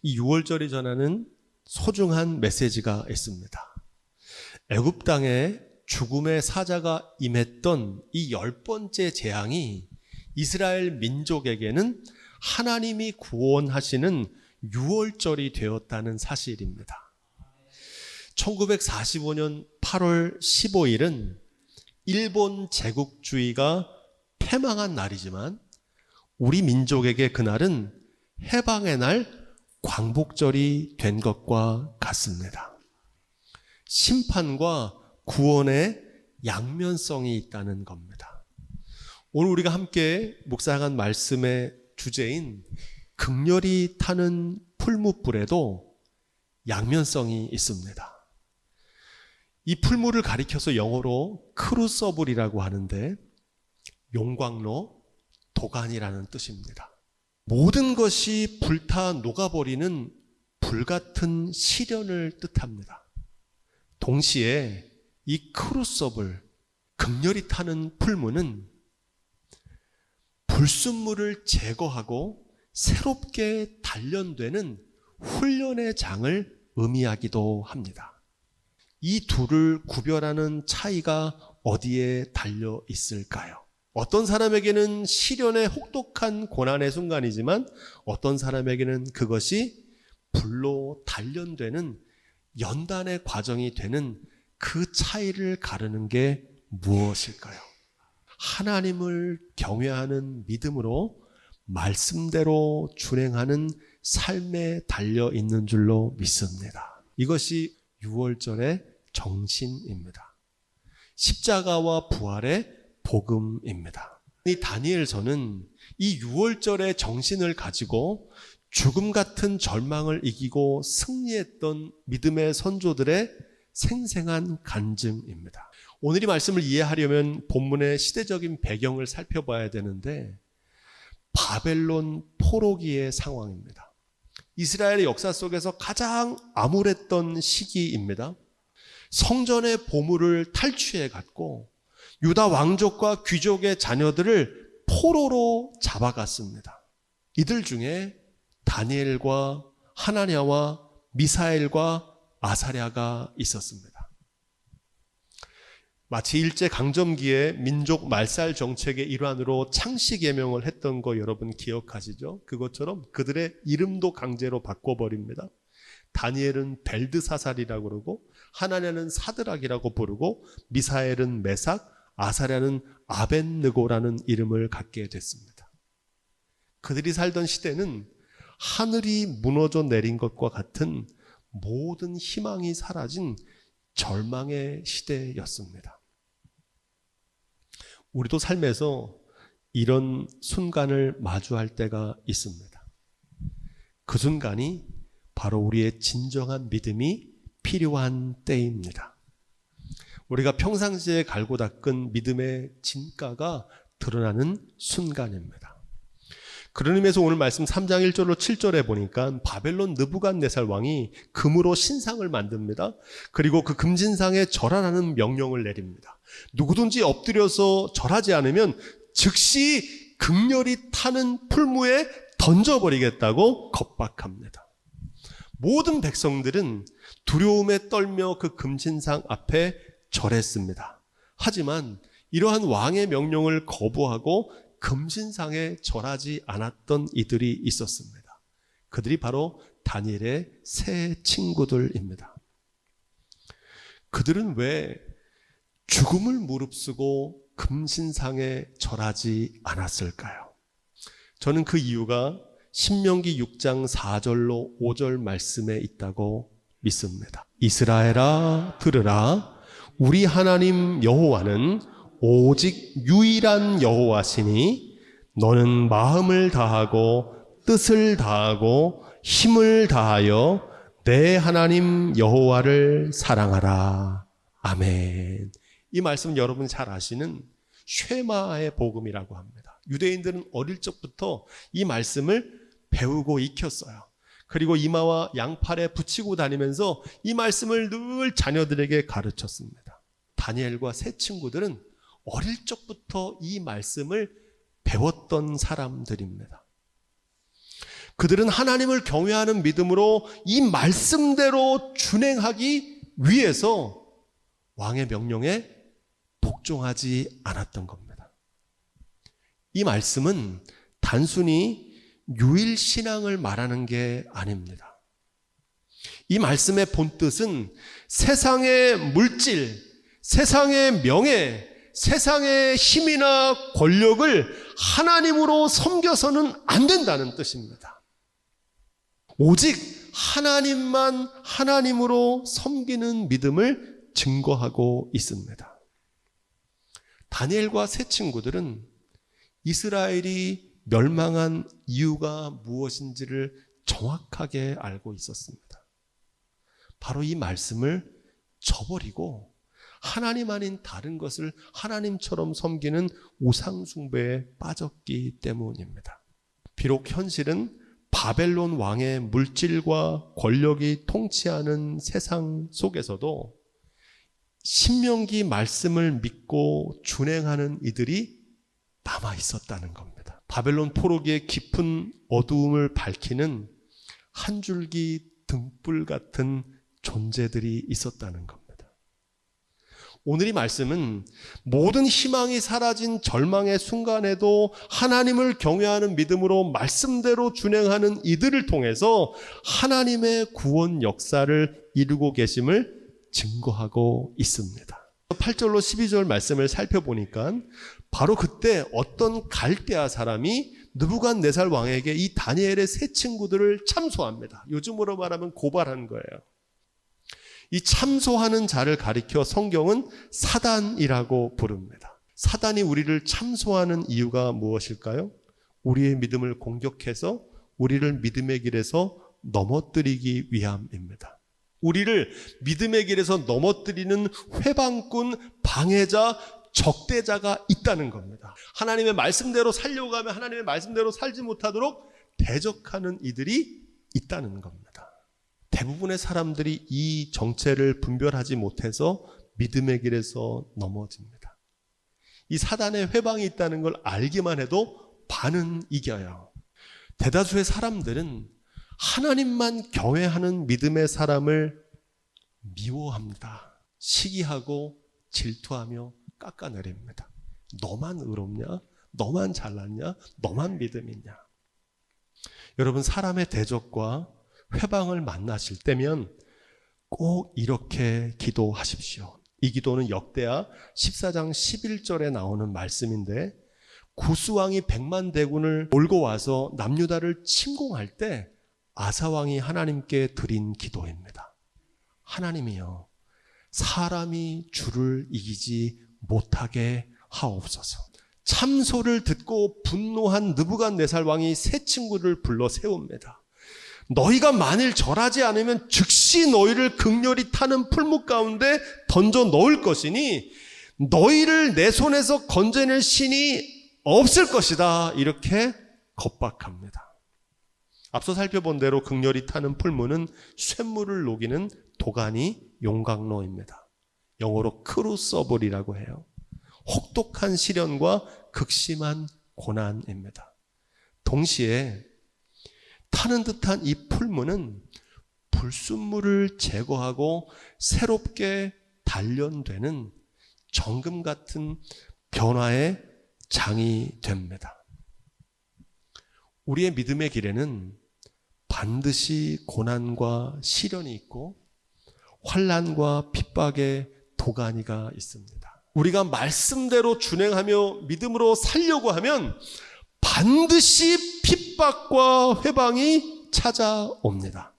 이 6월절이 전하는 소중한 메시지가 있습니다. 애굽 땅에 죽음의 사자가 임했던 이 10번째 재앙이 이스라엘 민족에게는 하나님이 구원하시는 6월절이 되었다는 사실입니다. 1945년 8월 15일은 일본 제국주의가 패망한 날이지만 우리 민족에게 그날은 해방의 날, 광복절이 된 것과 같습니다. 심판과 구원의 양면성이 있다는 겁니다. 오늘 우리가 함께 묵상한 말씀의 주제인 극렬히 타는 풀무불에도 양면성이 있습니다. 이 풀무를 가리켜서 영어로 크루서블이라고 하는데 용광로, 도간이라는 뜻입니다. 모든 것이 불타 녹아버리는 불같은 시련을 뜻합니다. 동시에 이 크루서블, 극렬히 타는 풀무는 불순물을 제거하고 새롭게 단련되는 훈련의 장을 의미하기도 합니다. 이 둘을 구별하는 차이가 어디에 달려 있을까요? 어떤 사람에게는 시련의 혹독한 고난의 순간이지만 어떤 사람에게는 그것이 불로 단련되는 연단의 과정이 되는 그 차이를 가르는 게 무엇일까요? 하나님을 경외하는 믿음으로 말씀대로 준행하는 삶에 달려 있는 줄로 믿습니다. 이것이 6월절의 정신입니다. 십자가와 부활의 복음입니다. 이 다니엘서는 이 6월절의 정신을 가지고 죽음 같은 절망을 이기고 승리했던 믿음의 선조들의 생생한 간증입니다. 오늘 이 말씀을 이해하려면 본문의 시대적인 배경을 살펴봐야 되는데 바벨론 포로기의 상황입니다. 이스라엘의 역사 속에서 가장 암울했던 시기입니다. 성전의 보물을 탈취해 갔고 유다 왕족과 귀족의 자녀들을 포로로 잡아갔습니다. 이들 중에 다니엘과 하나냐와 미사엘과 아사랴가 있었습니다. 마치 일제강점기에 민족 말살 정책의 일환으로 창씨 계명을 했던 거 여러분 기억하시죠? 그것처럼 그들의 이름도 강제로 바꿔버립니다. 다니엘은 벨드사살이라고 그러고 하나냐는 사드락이라고 부르고 미사엘은 메삭, 아사랴는 아벤느고라는 이름을 갖게 됐습니다. 그들이 살던 시대는 하늘이 무너져 내린 것과 같은 모든 희망이 사라진 절망의 시대였습니다. 우리도 삶에서 이런 순간을 마주할 때가 있습니다. 그 순간이 바로 우리의 진정한 믿음이 필요한 때입니다. 우리가 평상시에 갈고 닦은 믿음의 진가가 드러나는 순간입니다. 그런 의미에서 오늘 말씀 3장 1절로 7절에 보니까 바벨론 느부갓네살 왕이 금으로 신상을 만듭니다. 그리고 그 금신상에 절하라는 명령을 내립니다. 누구든지 엎드려서 절하지 않으면 즉시 극렬히 타는 풀무에 던져버리겠다고 겁박합니다. 모든 백성들은 두려움에 떨며 그 금신상 앞에 절했습니다. 하지만 이러한 왕의 명령을 거부하고 금신상에 절하지 않았던 이들이 있었습니다. 그들이 바로 다니엘의 세 친구들입니다. 그들은 왜 죽음을 무릅쓰고 금신상에 절하지 않았을까요? 저는 그 이유가 신명기 6장 4절로 5절 말씀에 있다고 믿습니다. 이스라엘아 들으라. 우리 하나님 여호와는 오직 유일한 여호와시니 너는 마음을 다하고 뜻을 다하고 힘을 다하여 내 하나님 여호와를 사랑하라. 아멘. 이 말씀은 여러분 잘 아시는 쉐마의 복음이라고 합니다. 유대인들은 어릴 적부터 이 말씀을 배우고 익혔어요. 그리고 이마와 양팔에 붙이고 다니면서 이 말씀을 늘 자녀들에게 가르쳤습니다. 다니엘과 세 친구들은 어릴 적부터 이 말씀을 배웠던 사람들입니다. 그들은 하나님을 경외하는 믿음으로 이 말씀대로 준행하기 위해서 왕의 명령에 복종하지 않았던 겁니다. 이 말씀은 단순히 유일신앙을 말하는 게 아닙니다. 이 말씀의 본뜻은 세상의 물질, 세상의 명예, 세상의 힘이나 권력을 하나님으로 섬겨서는 안 된다는 뜻입니다. 오직 하나님만 하나님으로 섬기는 믿음을 증거하고 있습니다. 다니엘과 세 친구들은 이스라엘이 멸망한 이유가 무엇인지를 정확하게 알고 있었습니다. 바로 이 말씀을 저버리고 하나님 아닌 다른 것을 하나님처럼 섬기는 우상숭배에 빠졌기 때문입니다. 비록 현실은 바벨론 왕의 물질과 권력이 통치하는 세상 속에서도 신명기 말씀을 믿고 준행하는 이들이 남아 있었다는 겁니다. 바벨론 포로기의 깊은 어두움을 밝히는 한 줄기 등불 같은 존재들이 있었다는 겁니다. 오늘 이 말씀은 모든 희망이 사라진 절망의 순간에도 하나님을 경외하는 믿음으로 말씀대로 준행하는 이들을 통해서 하나님의 구원 역사를 이루고 계심을 증거하고 있습니다. 8절로 12절 말씀을 살펴보니까 바로 그때 어떤 갈대아 사람이 느부갓네살 왕에게 이 다니엘의 세 친구들을 참소합니다. 요즘으로 말하면 고발한 거예요. 이 참소하는 자를 가리켜 성경은 사단이라고 부릅니다. 사단이 우리를 참소하는 이유가 무엇일까요? 우리의 믿음을 공격해서 우리를 믿음의 길에서 넘어뜨리기 위함입니다. 우리를 믿음의 길에서 넘어뜨리는 회방꾼, 방해자, 적대자가 있다는 겁니다. 하나님의 말씀대로 살려고 하면 하나님의 말씀대로 살지 못하도록 대적하는 이들이 있다는 겁니다. 대부분의 사람들이 이 정체를 분별하지 못해서 믿음의 길에서 넘어집니다. 이 사단의 회방이 있다는 걸 알기만 해도 반은 이겨요. 대다수의 사람들은 하나님만 경외하는 믿음의 사람을 미워합니다. 시기하고 질투하며 깎아내립니다. 너만 의롭냐? 너만 잘났냐? 너만 믿음이냐? 여러분, 사람의 대적과 회방을 만나실 때면 꼭 이렇게 기도하십시오. 이 기도는 역대하 14장 11절에 나오는 말씀인데, 구스왕이 100만 대군을 몰고 와서 남유다를 침공할 때 아사왕이 하나님께 드린 기도입니다. 하나님이여, 사람이 주를 이기지 못하게 하옵소서. 참소를 듣고 분노한 느부갓네살 왕이 세 친구를 불러 세웁니다. 너희가 만일 절하지 않으면 즉시 너희를 극렬히 타는 풀무 가운데 던져 넣을 것이니 너희를 내 손에서 건져낼 신이 없을 것이다. 이렇게 겁박합니다. 앞서 살펴본 대로 극렬히 타는 풀무는 쇳물을 녹이는 도가니 용광로입니다. 영어로 크루서블이라고 해요. 혹독한 시련과 극심한 고난입니다. 동시에 타는 듯한 이 풀무는 불순물을 제거하고 새롭게 단련되는 정금 같은 변화의 장이 됩니다. 우리의 믿음의 길에는 반드시 고난과 시련이 있고 환난과 핍박의 도가니가 있습니다. 우리가 말씀대로 준행하며 믿음으로 살려고 하면 반드시 핍박과 회방이 찾아옵니다.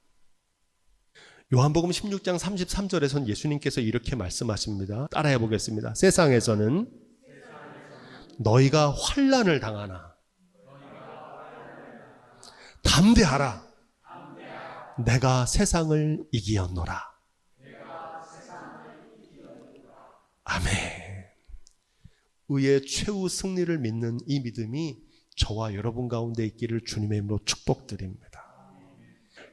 요한복음 16장 33절에선 예수님께서 이렇게 말씀하십니다. 따라해 보겠습니다. 세상에서는 너희가 환난을 당하나 담대하라. 내가 세상을 이기었노라. 아멘. 의의 최후 승리를 믿는 이 믿음이 저와 여러분 가운데 있기를 주님의 이름으로 축복드립니다.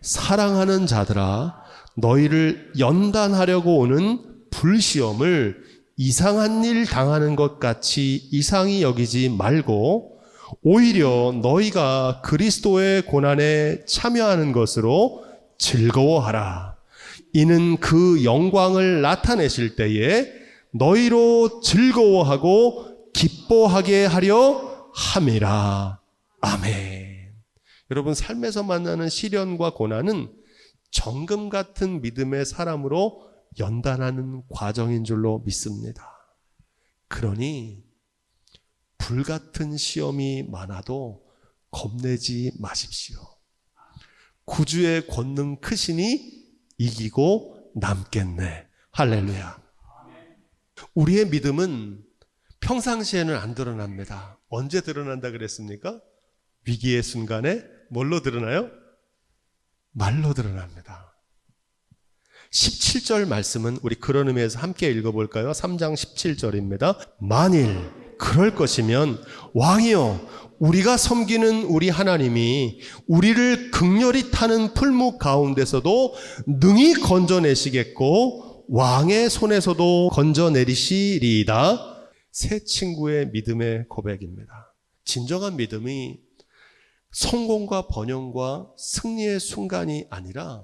사랑하는 자들아, 너희를 연단하려고 오는 불시험을 이상한 일 당하는 것 같이 이상히 여기지 말고 오히려 너희가 그리스도의 고난에 참여하는 것으로 즐거워하라. 이는 그 영광을 나타내실 때에 너희로 즐거워하고 기뻐하게 하려 함이라. 아멘. 여러분, 삶에서 만나는 시련과 고난은 정금 같은 믿음의 사람으로 연단하는 과정인 줄로 믿습니다. 그러니 불같은 시험이 많아도 겁내지 마십시오. 구주의 권능 크시니 이기고 남겠네. 할렐루야. 우리의 믿음은 평상시에는 안 드러납니다. 언제 드러난다 그랬습니까? 위기의 순간에 뭘로 드러나요? 말로 드러납니다. 17절 말씀은 우리 그런 의미에서 함께 읽어볼까요? 3장 17절입니다. 만일 그럴 것이면 왕이여, 우리가 섬기는 우리 하나님이 우리를 극렬히 타는 풀무 가운데서도 능히 건져내시겠고 왕의 손에서도 건져내리시리이다. 새 친구의 믿음의 고백입니다. 진정한 믿음이 성공과 번영과 승리의 순간이 아니라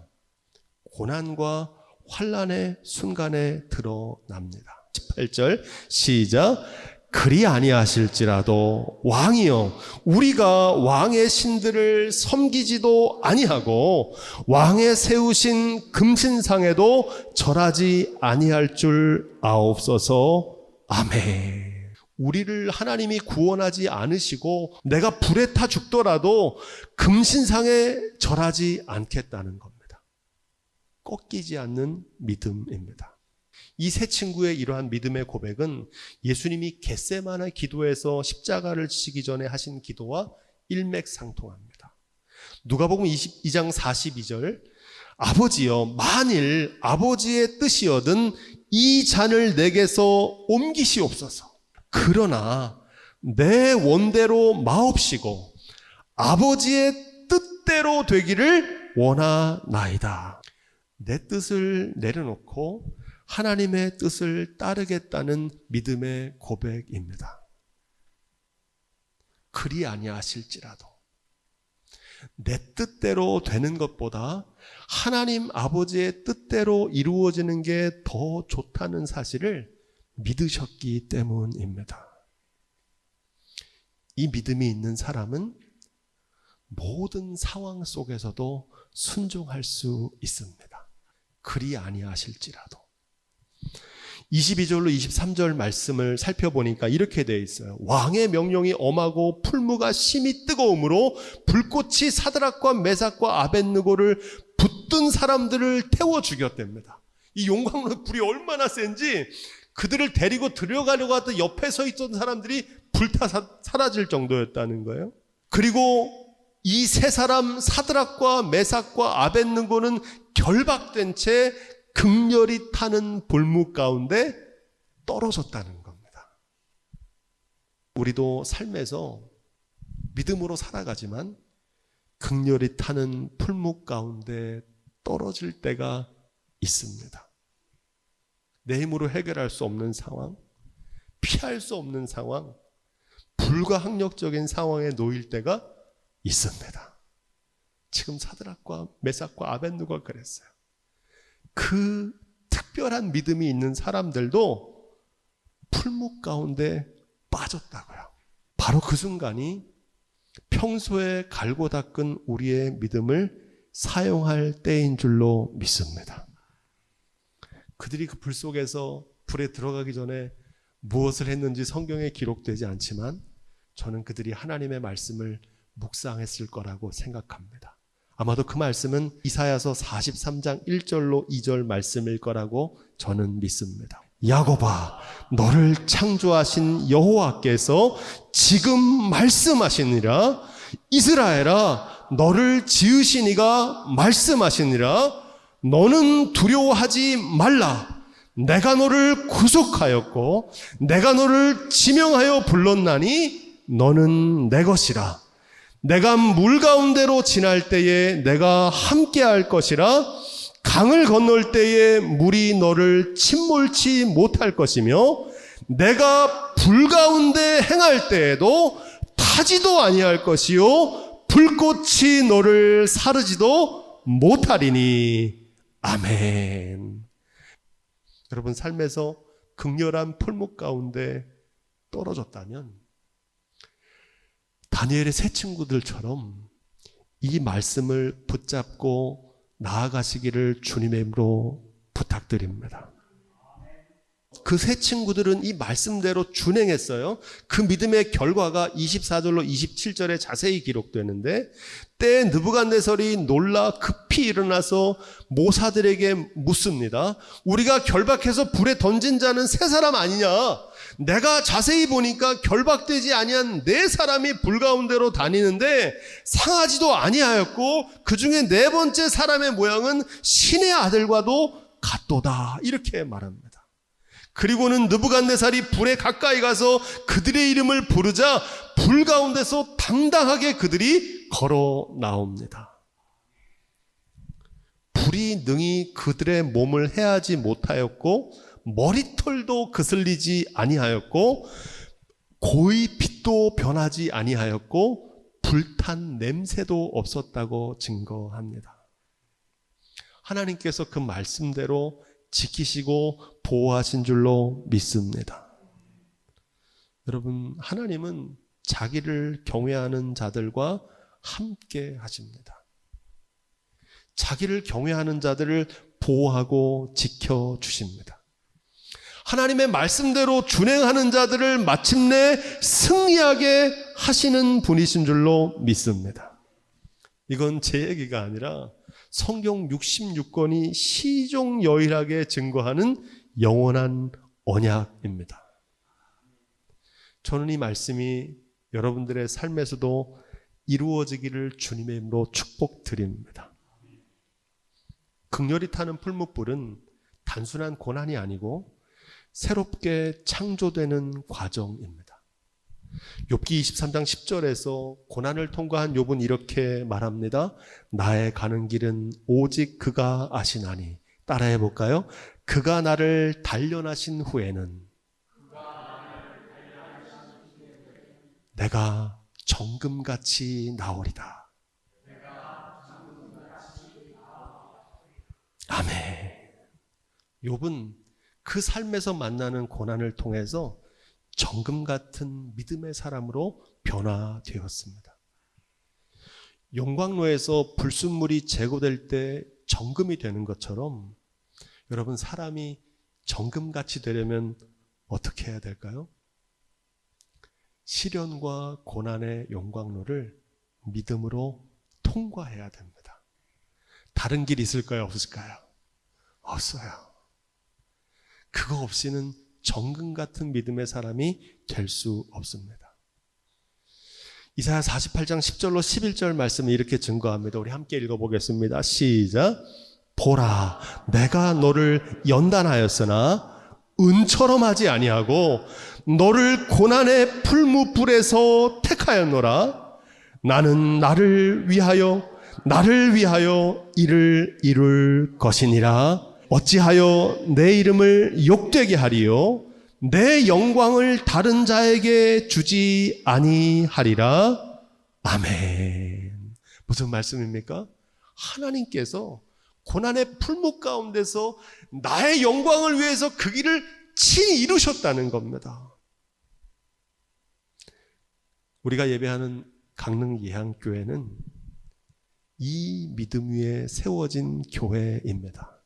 고난과 환난의 순간에 드러납니다. 18절 시작. 그리 아니하실지라도 왕이여, 우리가 왕의 신들을 섬기지도 아니하고 왕의 세우신 금신상에도 절하지 아니할 줄 아옵소서. 아멘. 우리를 하나님이 구원하지 않으시고 내가 불에 타 죽더라도 금신상에 절하지 않겠다는 겁니다. 꺾이지 않는 믿음입니다. 이 세 친구의 이러한 믿음의 고백은 예수님이 겟세마네 기도에서 십자가를 지시기 전에 하신 기도와 일맥상통합니다. 누가복음 22장 42절, 아버지여, 만일 아버지의 뜻이거든 이 잔을 내게서 옮기시옵소서. 그러나 내 원대로 마옵시고 아버지의 뜻대로 되기를 원하나이다. 내 뜻을 내려놓고 하나님의 뜻을 따르겠다는 믿음의 고백입니다. 그리 아니하실지라도 내 뜻대로 되는 것보다 하나님 아버지의 뜻대로 이루어지는 게 더 좋다는 사실을 믿으셨기 때문입니다. 이 믿음이 있는 사람은 모든 상황 속에서도 순종할 수 있습니다. 그리 아니하실지라도. 22절로 23절 말씀을 살펴보니까 이렇게 되어 있어요. 왕의 명령이 엄하고 풀무가 심히 뜨거움으로 불꽃이 사드락과 메삭과 아벳느고를 붙든 사람들을 태워 죽였답니다. 이 용광로 불이 얼마나 센지 그들을 데리고 들어가려고 하던 옆에 서 있던 사람들이 불타 사라질 정도였다는 거예요. 그리고 이 세 사람 사드락과 메삭과 아벳느고는 결박된 채 극렬히 타는 불무 가운데 떨어졌다는 겁니다. 우리도 삶에서 믿음으로 살아가지만 극렬히 타는 풀무 가운데 떨어질 때가 있습니다. 내 힘으로 해결할 수 없는 상황, 피할 수 없는 상황, 불가항력적인 상황에 놓일 때가 있습니다. 지금 사드락과 메삭과 아벳느고가 그랬어요. 그 특별한 믿음이 있는 사람들도 풀무 가운데 빠졌다고요. 바로 그 순간이 평소에 갈고 닦은 우리의 믿음을 사용할 때인 줄로 믿습니다. 그들이 그 불 속에서 불에 들어가기 전에 무엇을 했는지 성경에 기록되지 않지만 저는 그들이 하나님의 말씀을 묵상했을 거라고 생각합니다. 아마도 그 말씀은 이사야서 43장 1절로 2절 말씀일 거라고 저는 믿습니다. 야곱아, 너를 창조하신 여호와께서 지금 말씀하시니라. 이스라엘아, 너를 지으신 이가 말씀하시니라. 너는 두려워하지 말라. 내가 너를 구속하였고 내가 너를 지명하여 불렀나니 너는 내 것이라. 내가 물 가운데로 지날 때에 내가 함께할 것이라. 강을 건널 때에 물이 너를 침몰치 못할 것이며 내가 불 가운데 행할 때에도 하지도 아니할 것이요 불꽃이 너를 사르지도 못하리니. 아멘. 여러분, 삶에서 극렬한 풀목 가운데 떨어졌다면 다니엘의 세 친구들처럼 이 말씀을 붙잡고 나아가시기를 주님의 이름으로 부탁드립니다. 그 세 친구들은 이 말씀대로 준행했어요. 그 믿음의 결과가 24절로 27절에 자세히 기록되는데, 때에 느부갓네살이 놀라 급히 일어나서 모사들에게 묻습니다. 우리가 결박해서 불에 던진 자는 세 사람 아니냐? 내가 자세히 보니까 결박되지 아니한 네 사람이 불 가운데로 다니는데 상하지도 아니하였고 그 중에 네 번째 사람의 모양은 신의 아들과도 같도다. 이렇게 말합니다. 그리고는 느부갓네살이 불에 가까이 가서 그들의 이름을 부르자 불 가운데서 당당하게 그들이 걸어 나옵니다. 불이 능히 그들의 몸을 해하지 못하였고 머리털도 그슬리지 아니하였고 고의 빛도 변하지 아니하였고 불탄 냄새도 없었다고 증거합니다. 하나님께서 그 말씀대로 지키시고 보호하신 줄로 믿습니다. 여러분, 하나님은 자기를 경외하는 자들과 함께 하십니다. 자기를 경외하는 자들을 보호하고 지켜주십니다. 하나님의 말씀대로 준행하는 자들을 마침내 승리하게 하시는 분이신 줄로 믿습니다. 이건 제 얘기가 아니라 성경 66권이 시종여일하게 증거하는 영원한 언약입니다. 저는 이 말씀이 여러분들의 삶에서도 이루어지기를 주님의 이름으로 축복드립니다. 극렬히 타는 풀무불은 단순한 고난이 아니고 새롭게 창조되는 과정입니다. 욥기 23장 10절에서 고난을 통과한 욥은 이렇게 말합니다. 나의 가는 길은 오직 그가 아시나니. 따라해 볼까요? 그가 나를 단련하신 후에는 내가 정금같이 나오리다. 아멘. 욥은 그 삶에서 만나는 고난을 통해서 정금 같은 믿음의 사람으로 변화되었습니다. 용광로에서 불순물이 제거될 때 정금이 되는 것처럼 여러분, 사람이 정금같이 되려면 어떻게 해야 될까요? 시련과 고난의 용광로를 믿음으로 통과해야 됩니다. 다른 길이 있을까요? 없을까요? 없어요. 그거 없이는 정금 같은 믿음의 사람이 될 수 없습니다. 이사야 48장 10절로 11절 말씀을 이렇게 증거합니다. 우리 함께 읽어보겠습니다. 시작. 보라, 내가 너를 연단하였으나 은처럼 하지 아니하고 너를 고난의 풀무불에서 택하였노라. 나는 나를 위하여 이를 이룰 것이니라. 어찌하여 내 이름을 욕되게 하리요? 내 영광을 다른 자에게 주지 아니하리라. 아멘. 무슨 말씀입니까? 하나님께서 고난의 풀목 가운데서 나의 영광을 위해서 그 길을 친히 이루셨다는 겁니다. 우리가 예배하는 강릉 예향교회는 이 믿음 위에 세워진 교회입니다.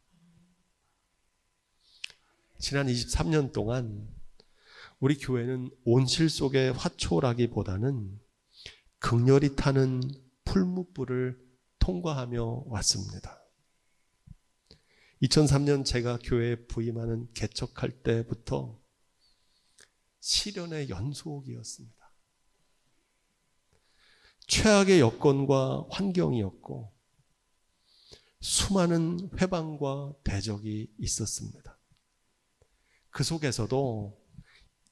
지난 23년 동안 우리 교회는 온실 속의 화초라기보다는 극렬히 타는 풀무불을 통과하며 왔습니다. 2003년 제가 교회에 부임하는 개척할 때부터 시련의 연속이었습니다. 최악의 여건과 환경이었고 수많은 회방과 대적이 있었습니다. 그 속에서도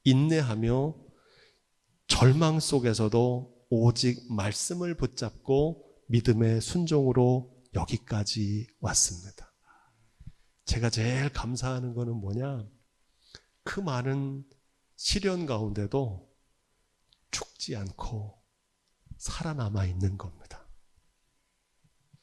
인내하며 절망 속에서도 오직 말씀을 붙잡고 믿음의 순종으로 여기까지 왔습니다. 제가 제일 감사하는 것은 뭐냐? 그 많은 시련 가운데도 죽지 않고 살아남아 있는 겁니다.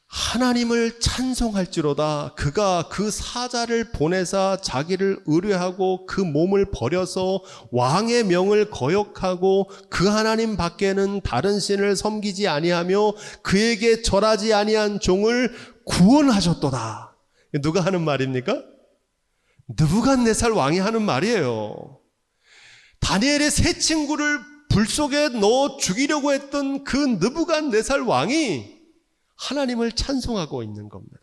하나님을 찬송할지로다. 그가 그 사자를 보내사 자기를 의뢰하고 그 몸을 버려서 왕의 명을 거역하고 그 하나님 밖에는 다른 신을 섬기지 아니하며 그에게 절하지 아니한 종을 구원하셨도다. 누가 하는 말입니까? 느부갓네살 왕이 하는 말이에요. 다니엘의 세 친구를 불 속에 넣어 죽이려고 했던 그 느부갓네살 왕이 하나님을 찬송하고 있는 겁니다.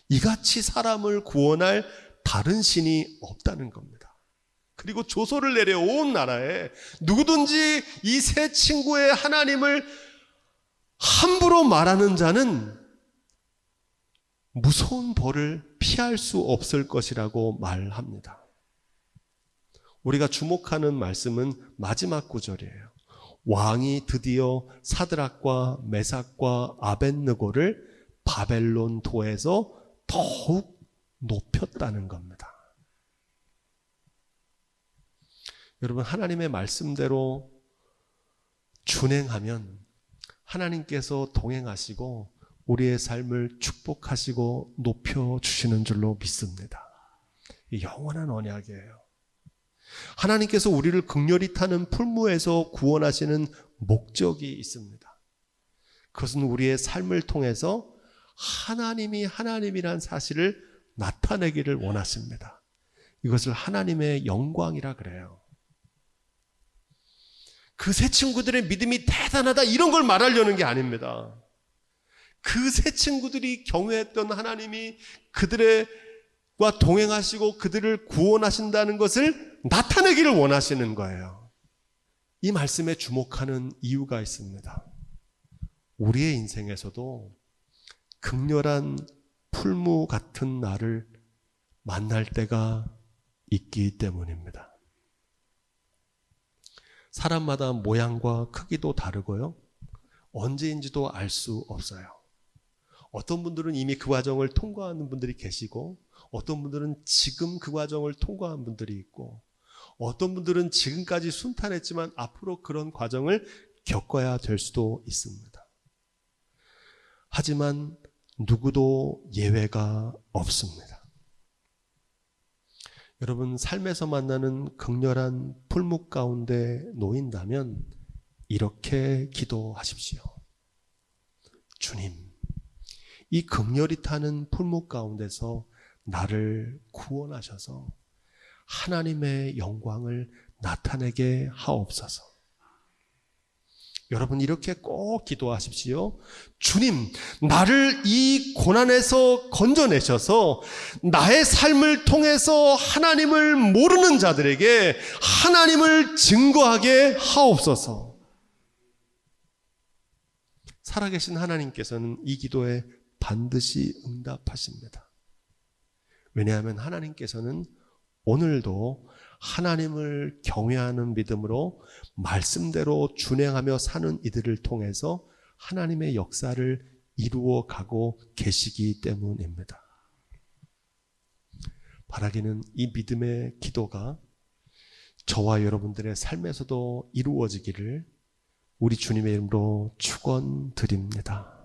이같이 사람을 구원할 다른 신이 없다는 겁니다. 그리고 조소를 내려 온 나라에 누구든지 이 세 친구의 하나님을 함부로 말하는 자는 무서운 벌을 피할 수 없을 것이라고 말합니다. 우리가 주목하는 말씀은 마지막 구절이에요. 왕이 드디어 사드락과 메삭과 아벳느고를 바벨론 도에서 더욱 높였다는 겁니다. 여러분, 하나님의 말씀대로 준행하면 하나님께서 동행하시고 우리의 삶을 축복하시고 높여주시는 줄로 믿습니다. 이 영원한 언약이에요. 하나님께서 우리를 극렬히 타는 풀무에서 구원하시는 목적이 있습니다. 그것은 우리의 삶을 통해서 하나님이 하나님이란 사실을 나타내기를 원하십니다. 이것을 하나님의 영광이라 그래요. 그 세 친구들의 믿음이 대단하다 이런 걸 말하려는 게 아닙니다. 그 세 친구들이 경외했던 하나님이 그들과 동행하시고 그들을 구원하신다는 것을 나타내기를 원하시는 거예요. 이 말씀에 주목하는 이유가 있습니다. 우리의 인생에서도 극렬한 풀무 같은 나를 만날 때가 있기 때문입니다. 사람마다 모양과 크기도 다르고요. 언제인지도 알 수 없어요. 어떤 분들은 이미 그 과정을 통과하는 분들이 계시고 어떤 분들은 지금 그 과정을 통과한 분들이 있고 어떤 분들은 지금까지 순탄했지만 앞으로 그런 과정을 겪어야 될 수도 있습니다. 하지만 누구도 예외가 없습니다. 여러분, 삶에서 만나는 극렬한 풀무 가운데 놓인다면 이렇게 기도하십시오. 주님, 이 극렬히 타는 풀무 가운데서 나를 구원하셔서 하나님의 영광을 나타내게 하옵소서. 여러분, 이렇게 꼭 기도하십시오. 주님, 나를 이 고난에서 건져내셔서 나의 삶을 통해서 하나님을 모르는 자들에게 하나님을 증거하게 하옵소서. 살아계신 하나님께서는 이 기도에 반드시 응답하십니다. 왜냐하면 하나님께서는 오늘도 하나님을 경외하는 믿음으로 말씀대로 준행하며 사는 이들을 통해서 하나님의 역사를 이루어 가고 계시기 때문입니다. 바라기는 이 믿음의 기도가 저와 여러분들의 삶에서도 이루어지기를 우리 주님의 이름으로 축원드립니다.